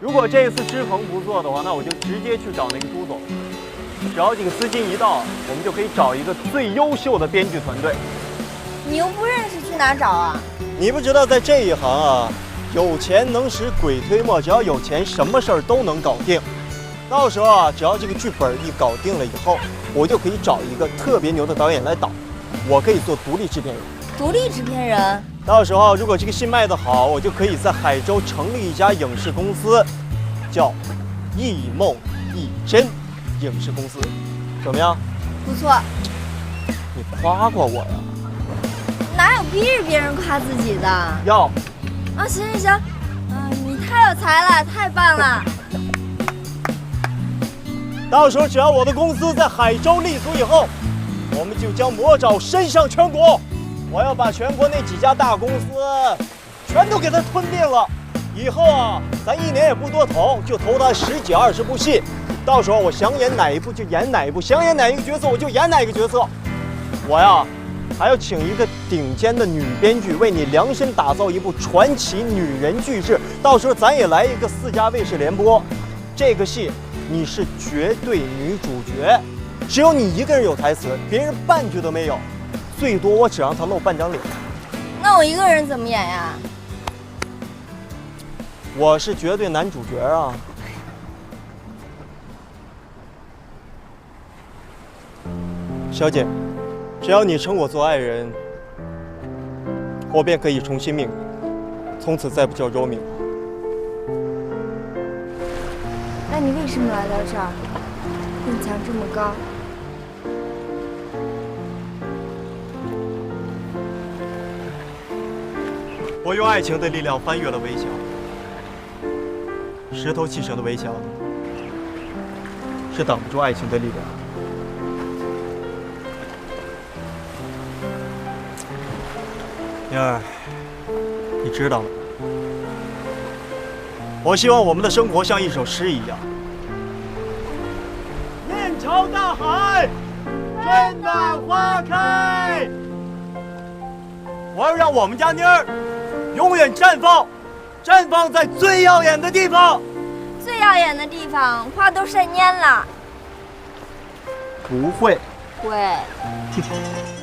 如果这一次志鹏不做的话，那我就直接去找那个朱总。只要这个资金一到，我们就可以找一个最优秀的编剧团队。你又不认识，去哪找啊？你不知道，在这一行啊，有钱能使鬼推磨，只要有钱，什么事儿都能搞定。到时候啊，只要这个剧本一搞定了以后，我就可以找一个特别牛的导演来导，我可以做独立制片人。独立制片人。到时候如果这个戏卖得好，我就可以在海州成立一家影视公司，叫一梦一真影视公司，怎么样？不错。你夸夸我呀？哪有逼着别人夸自己的？要。啊，行行行，你太有才了，太棒了。到时候只要我的公司在海州立足以后，我们就将魔爪伸向全国。我要把全国那几家大公司全都给它吞并了。以后啊，咱一年也不多投，就投它10几20部戏。到时候我想演哪一部就演哪一部，想演哪一个角色我就演哪一个角色。我呀，还要请一个顶尖的女编剧为你量身打造一部传奇女人巨制。到时候咱也来一个4家卫视联播，这个戏你是绝对女主角，只有你一个人有台词，别人半句都没有，最多我只让她露半张脸。那我一个人怎么演呀？我是绝对男主角啊！小姐，只要你称我做爱人，我便可以重新命名，从此再不叫 Romeo。那你为什么来到这儿？院墙这么高。我用爱情的力量翻越了围墙，石头砌成的围墙是挡不住爱情的力量。燕儿，你知道吗？我希望我们的生活像一首诗一样。面朝大海，春暖花开。我要让我们家妮儿永远绽放在最耀眼的地方。最耀眼的地方，花都晒蔫了。不会。会。听听。